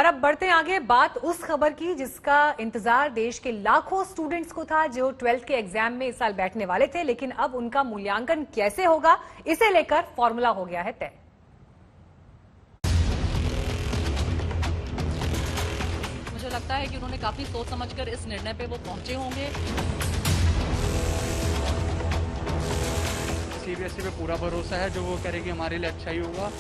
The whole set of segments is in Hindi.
और अब बढ़ते हैं आगे, बात उस खबर की जिसका इंतजार देश के लाखों स्टूडेंट्स को था जो 12th के एग्जाम में इस साल बैठने वाले थे, लेकिन अब उनका मूल्यांकन कैसे होगा इसे लेकर फॉर्मूला हो गया है तय। मुझे लगता है कि उन्होंने काफी सोच समझकर इस निर्णय पे वो पहुंचे होंगे। सीबीएसई पे पूरा भरोसा है, जो वो करेगी हमारे लिए अच्छा ही होगा।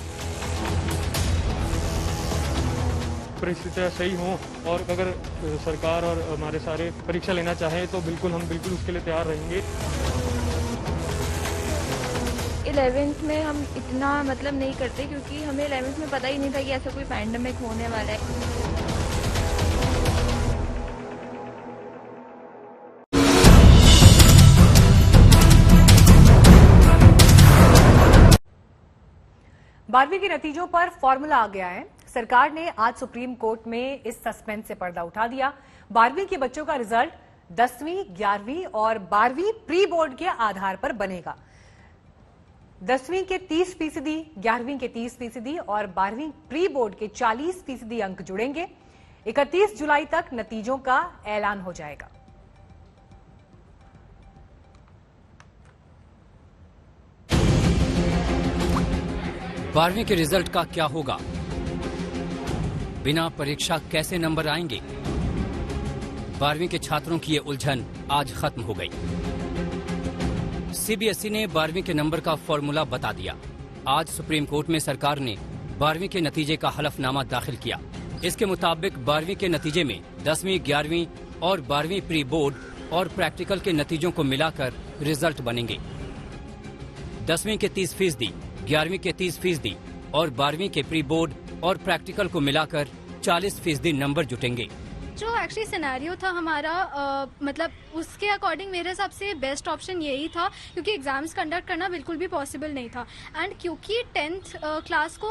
परिस्थितियाँ सही हों और अगर सरकार और हमारे सारे परीक्षा लेना चाहें तो हम बिल्कुल उसके लिए तैयार रहेंगे। 11th में हम इतना नहीं करते क्योंकि हमें 11th में पता ही नहीं था कि ऐसा कोई पैंडेमिक होने वाला है। बारहवीं के नतीजों पर फॉर्मूला आ गया है। सरकार ने आज सुप्रीम कोर्ट में इस सस्पेंस से पर्दा उठा दिया। 12वीं के बच्चों का रिजल्ट 10वीं, 11वीं और 12वीं प्री बोर्ड के आधार पर बनेगा। 10वीं के 30%, 11वीं के 30% और 12वीं प्री बोर्ड के 40% अंक जुड़ेंगे। 31 जुलाई तक नतीजों का ऐलान हो जाएगा। बारहवीं के रिजल्ट का क्या होगा? बिना परीक्षा कैसे नंबर आएंगे? 12वीं के छात्रों की ये उलझन आज खत्म हो गई। सीबीएसई ने 12वीं के नंबर का फॉर्मूला बता दिया। आज सुप्रीम कोर्ट में सरकार ने 12वीं के नतीजे का हलफनामा दाखिल किया। इसके मुताबिक 12वीं के नतीजे में 10वीं, 11वीं और 12वीं प्री बोर्ड और प्रैक्टिकल के नतीजों को मिलाकर रिजल्ट बनेंगे। 10वीं के 30%, 11वीं के 30% और 12वीं के प्री बोर्ड और प्रैक्टिकल को मिलाकर 40% नंबर जुटेंगे। जो एक्चुअली सिनेरियो था हमारा उसके अकॉर्डिंग मेरे हिसाब से बेस्ट ऑप्शन यही था, क्योंकि एग्जाम्स कंडक्ट करना बिल्कुल भी पॉसिबल नहीं था। एंड क्योंकि 10th क्लास को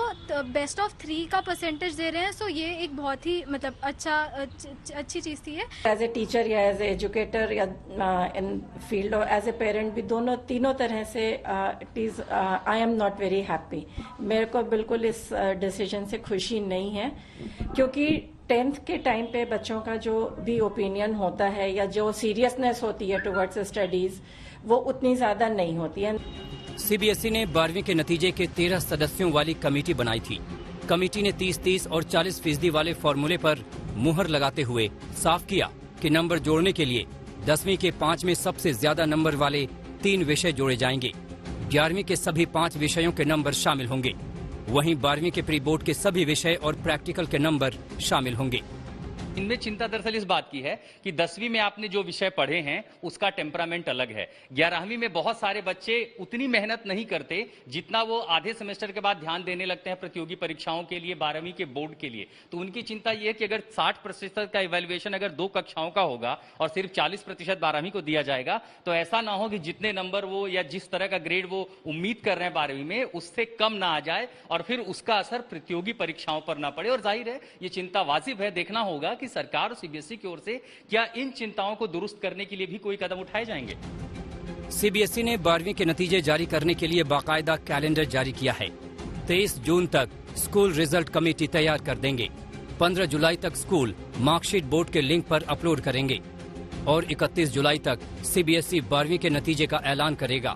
बेस्ट ऑफ 3 का परसेंटेज दे रहे हैं, सो ये एक बहुत ही अच्छी चीज़ थी। एज ए टीचर या एज ए एजुकेटर या इन फील्ड और एज ए पेरेंट भी तीनों तरह से it is I am not very happy. मेरे को बिल्कुल इस डिसीजन से खुशी नहीं है, क्योंकि 10th के टाइम पे बच्चों का जो भी ओपिनियन होता है या जो सीरियसनेस होती है टुवर्ड्स स्टडीज, वो उतनी ज्यादा नहीं होती है। सीबीएसई ने 12वीं के नतीजे के 13 सदस्यों वाली कमेटी बनाई थी। कमेटी ने 30-30 और 40% वाले फॉर्मूले पर मुहर लगाते हुए साफ किया कि नंबर जोड़ने के लिए 10वीं के 5 में सबसे ज्यादा नंबर वाले 3 विषय जोड़े जाएंगे। 11वीं के सभी 5 विषयों के नंबर शामिल होंगे। वहीं 12वीं के प्री बोर्ड के सभी विषय और प्रैक्टिकल के नंबर शामिल होंगे। इनमें चिंता दरअसल इस बात की है कि 10वीं में आपने जो विषय पढ़े हैं उसका टेम्परामेंट अलग है। 11वीं में बहुत सारे बच्चे उतनी मेहनत नहीं करते जितना वो आधे सेमेस्टर के बाद ध्यान देने लगते हैं प्रतियोगी परीक्षाओं के लिए, 12वीं के बोर्ड के लिए। तो उनकी चिंता ये है कि अगर 60% का इवैल्यूएशन अगर 2 कक्षाओं का होगा और सिर्फ 40% 12वीं को दिया जाएगा, तो ऐसा ना हो कि जितने नंबर वो या जिस तरह का ग्रेड वो उम्मीद कर रहे हैं 12वीं में, उससे कम ना आ जाए और फिर उसका असर प्रतियोगी परीक्षाओं पर ना पड़े। और जाहिर है ये चिंता वाजिब है। देखना होगा कि सरकार और सीबीएसई की ओर से क्या इन चिंताओं को दुरुस्त करने के लिए भी कोई कदम उठाए जाएंगे। सीबीएसई ने 12वीं के नतीजे जारी करने के लिए बाकायदा कैलेंडर जारी किया है। 23 जून तक स्कूल रिजल्ट कमेटी तैयार कर देंगे। 15 जुलाई तक स्कूल मार्कशीट बोर्ड के लिंक पर अपलोड करेंगे और 31 जुलाई तक सीबीएसई 12वीं के नतीजे का ऐलान करेगा।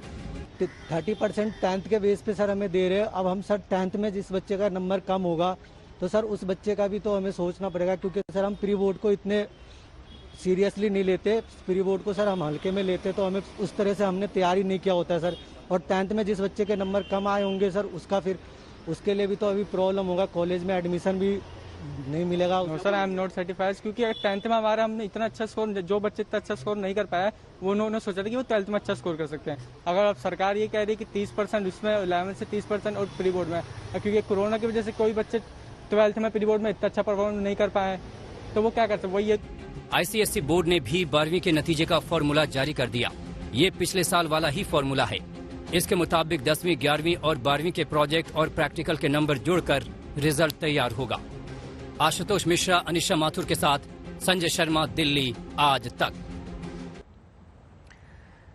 30% 10th के बेस पे सर हमें दे रहे हैं। अब हम सर 10th में जिस बच्चे का नंबर कम होगा तो सर उस बच्चे का भी तो हमें सोचना पड़ेगा, क्योंकि सर हम प्री बोर्ड को इतने सीरियसली नहीं लेते। प्री बोर्ड को सर हम हल्के में लेते, तो हमें उस तरह से हमने तैयारी नहीं किया होता है सर। और 10th में जिस बच्चे के नंबर कम आए होंगे सर, उसके लिए भी तो अभी प्रॉब्लम होगा, कॉलेज में एडमिशन भी नहीं मिलेगा। Sir I am not satisfied, क्योंकि 10th में हमने इतना अच्छा स्कोर, जो बच्चे इतना अच्छा स्कोर नहीं कर पाया वो उन्होंने सोचा था कि वो 12th में अच्छा स्कोर कर सकते हैं। अगर अब सरकार ये कह रही है कि 30% उसमें 11 से 30% और प्री बोर्ड में, क्योंकि कोरोना की वजह से कोई बच्चे 12th में प्री बोर्ड में इतना अच्छा परफॉर्मेंस नहीं कर पाए, तो वो क्या कर सकते, वही है। आईसीएसई बोर्ड ने भी 12वीं के नतीजे का फॉर्मूला जारी कर दिया। ये पिछले साल वाला ही फॉर्मूला है। इसके मुताबिक 10वीं, 11वीं और 12वीं के प्रोजेक्ट और प्रैक्टिकल के नंबर जुड़कर रिजल्ट तैयार होगा। आशुतोष मिश्रा, अनिशा माथुर के साथ संजय शर्मा, दिल्ली आज तक।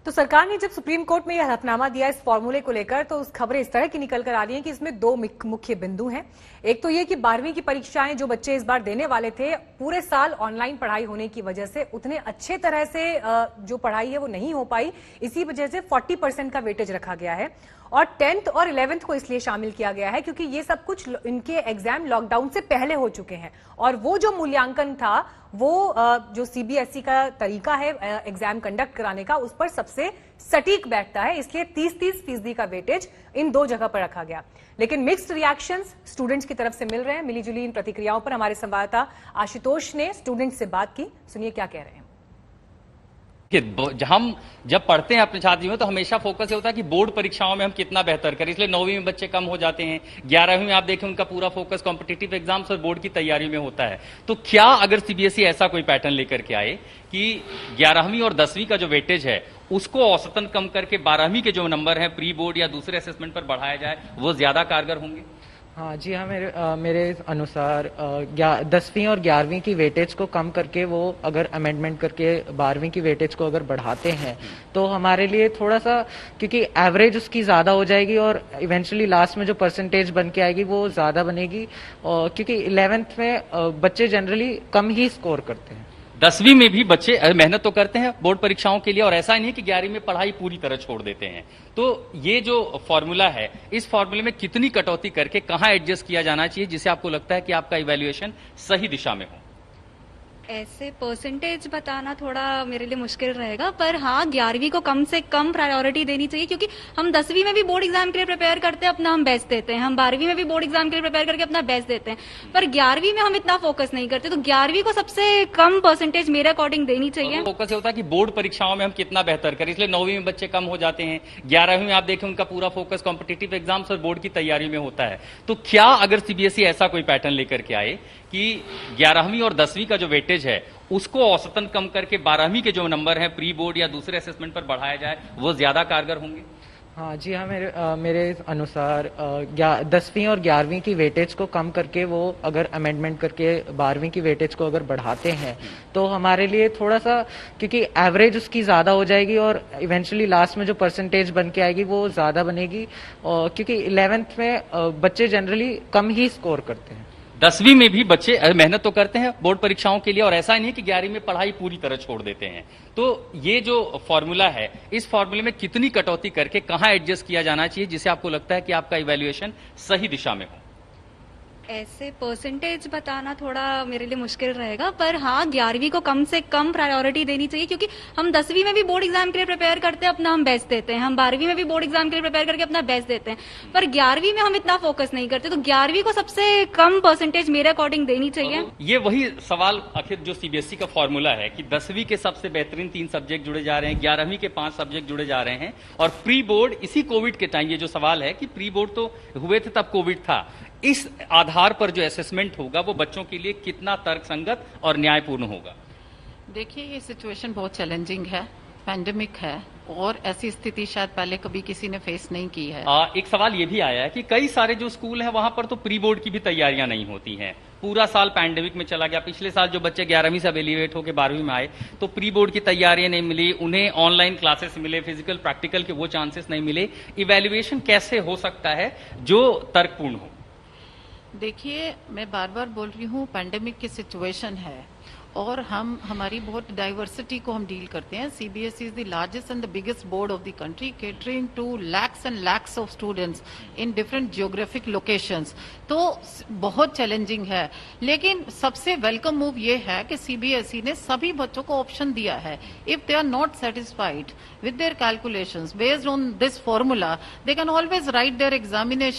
तो सरकार ने जब सुप्रीम कोर्ट में यह हलफनामा दिया इस फॉर्मूले को लेकर, तो उस खबरें इस तरह की निकल कर आ रही हैं कि इसमें दो मुख्य बिंदु हैं। एक तो ये कि 12वीं की परीक्षाएं जो बच्चे इस बार देने वाले थे, पूरे साल ऑनलाइन पढ़ाई होने की वजह से उतने अच्छे तरह से जो पढ़ाई है वो नहीं हो पाई। इसी वजह से 40% का वेटेज रखा गया है और 10th और 11th को इसलिए शामिल किया गया है क्योंकि ये सब कुछ इनके एग्जाम लॉकडाउन से पहले हो चुके हैं और वो जो मूल्यांकन था वो जो सीबीएसई का तरीका है एग्जाम कंडक्ट कराने का, उस पर सबसे सटीक बैठता है। इसलिए 30-30% का वेटेज इन दो जगह पर रखा गया। लेकिन मिक्स्ड रिएक्शंस स्टूडेंट्स की तरफ से मिल रहे हैं। मिली जुली इन प्रतिक्रियाओं पर हमारे संवाददाता आशुतोष ने स्टूडेंट्स से बात की, सुनिए क्या कह रहे हैं। हम जब पढ़ते हैं अपने छात्रों में तो हमेशा फोकस ये होता है कि बोर्ड परीक्षाओं में हम कितना बेहतर करें, इसलिए 9वीं में बच्चे कम हो जाते हैं। 11वीं में आप देखें उनका पूरा फोकस कॉम्पिटिटिव एग्जाम्स और बोर्ड की तैयारी में होता है। तो क्या अगर सीबीएसई ऐसा कोई पैटर्न लेकर के आए कि 11वीं और 10वीं का जो वेटेज है उसको औसतन कम करके 12वीं के जो नंबर है प्री बोर्ड या दूसरे असेसमेंट पर बढ़ाया जाए, वो ज्यादा कारगर होंगे? हाँ जी हाँ, मेरे अनुसार 10वीं और 11वीं की वेटेज को कम करके वो अगर अमेंडमेंट करके 12वीं की वेटेज को अगर बढ़ाते हैं तो हमारे लिए थोड़ा सा, क्योंकि एवरेज उसकी ज़्यादा हो जाएगी और इवेंचुअली लास्ट में जो परसेंटेज बन के आएगी वो ज़्यादा बनेगी। और क्योंकि 11th में बच्चे जनरली कम ही स्कोर करते हैं। 10वीं में भी बच्चे मेहनत तो करते हैं बोर्ड परीक्षाओं के लिए और ऐसा नहीं है कि 11वीं में पढ़ाई पूरी तरह छोड़ देते हैं। तो ये जो फॉर्मूला है, इस फॉर्मूले में कितनी कटौती करके कहां एडजस्ट किया जाना चाहिए जिससे आपको लगता है कि आपका इवैल्यूएशन सही दिशा में हो? ऐसे परसेंटेज बताना थोड़ा मेरे लिए मुश्किल रहेगा, पर हाँ 11वीं को कम से कम प्रायोरिटी देनी चाहिए क्योंकि हम 10वीं में भी बोर्ड एग्जाम के लिए प्रिपेयर करते हैं, अपना हम बेस्ट देते हैं। हम 12वीं में भी बोर्ड एग्जाम के लिए प्रिपेयर करके अपना बेस्ट देते हैं, पर 11वीं में हम इतना फोकस नहीं करते। तो 11वीं को सबसे कम परसेंटेज मेरे अकॉर्डिंग देनी चाहिए। फोकस होता है कि बोर्ड परीक्षाओं में हम कितना बेहतर करें, इसलिए 9वीं में बच्चे कम हो जाते हैं। 11वीं में आप देखें उनका पूरा फोकस कॉम्पिटिटिव एग्जाम्स और बोर्ड की तैयारी में होता है। तो क्या अगर सीबीएसई ऐसा कोई पैटर्न लेकर के आए कि 11वीं और 10वीं का जो वेटेज है उसको औसतन कम करके 12वीं के जो नंबर है प्री बोर्ड या दूसरे असेसमेंट पर बढ़ाया जाए, वो ज्यादा कारगर होंगे? हाँ जी हाँ, मेरे अनुसार 10वीं और 11वीं की वेटेज को कम करके वो अगर अमेंडमेंट करके 12वीं की वेटेज को अगर बढ़ाते हैं तो हमारे लिए थोड़ा सा, क्योंकि एवरेज उसकी ज़्यादा हो जाएगी और इवेंचुअली लास्ट में जो परसेंटेज बन के आएगी वो ज़्यादा बनेगी। और क्योंकि 11th में बच्चे जनरली कम ही स्कोर करते हैं। 10वीं में भी बच्चे मेहनत तो करते हैं बोर्ड परीक्षाओं के लिए और ऐसा नहीं है कि 11वीं में पढ़ाई पूरी तरह छोड़ देते हैं। तो ये जो फॉर्मूला है, इस फॉर्मूले में कितनी कटौती करके कहां एडजस्ट किया जाना चाहिए जिससे आपको लगता है कि आपका इवैल्यूएशन सही दिशा में हो? ऐसे परसेंटेज बताना थोड़ा मेरे लिए मुश्किल रहेगा, पर हाँ 11वीं को कम से कम प्रायोरिटी देनी चाहिए क्योंकि हम 10वीं में भी बोर्ड एग्जाम के लिए प्रिपेयर करते हैं, अपना हम बेस्ट देते हैं। हम 12वीं में भी बोर्ड एग्जाम के लिए प्रिपेयर करके अपना बेस्ट देते हैं, पर 11वीं में हम इतना फोकस नहीं करते। तो 11वीं को सबसे कम परसेंटेज मेरे अकॉर्डिंग देनी चाहिए। ये वही सवाल आखिर जो सीबीएसई का फॉर्मूला है कि 10वीं के सबसे बेहतरीन 3 सब्जेक्ट जुड़े जा रहे हैं, 11वीं के 5 सब्जेक्ट जुड़े जा रहे हैं और प्री बोर्ड इसी कोविड के टाइम, ये जो सवाल है कि प्री बोर्ड तो हुए थे तब कोविड था, इस आधार पर जो असेसमेंट होगा वो बच्चों के लिए कितना तर्कसंगत और न्यायपूर्ण होगा? देखिए, ये सिचुएशन बहुत चैलेंजिंग है, पैंडेमिक है और ऐसी स्थिति शायद पहले कभी किसी ने फेस नहीं की है। एक सवाल ये भी आया है कि कई सारे जो स्कूल हैं वहां पर तो प्री बोर्ड की भी तैयारियां नहीं होती हैं। पूरा साल पैंडेमिक में चला गया। पिछले साल जो बच्चे 11वीं से एलिवेट होकर 12वीं में आए तो प्री बोर्ड की तैयारियां नहीं मिली, उन्हें ऑनलाइन क्लासेस मिले, फिजिकल प्रैक्टिकल के वो चांसेस नहीं मिले। इवैल्यूएशन कैसे हो सकता है जो तर्कपूर्ण हो? देखिए, मैं बार बार बोल रही हूँ, पैंडेमिक की सिचुएशन है और हमारी बहुत डाइवर्सिटी को हम डील करते हैं। CBSE is the largest and the biggest board of the country, catering to lakhs and lakhs of students in different geographic locations. तो बहुत चैलेंजिंग है, लेकिन सबसे वेलकम मूव ये है कि सीबीएसई ने सभी बच्चों को ऑप्शन दिया है। If they are not satisfied with their calculations based on this formula, they can always write their examination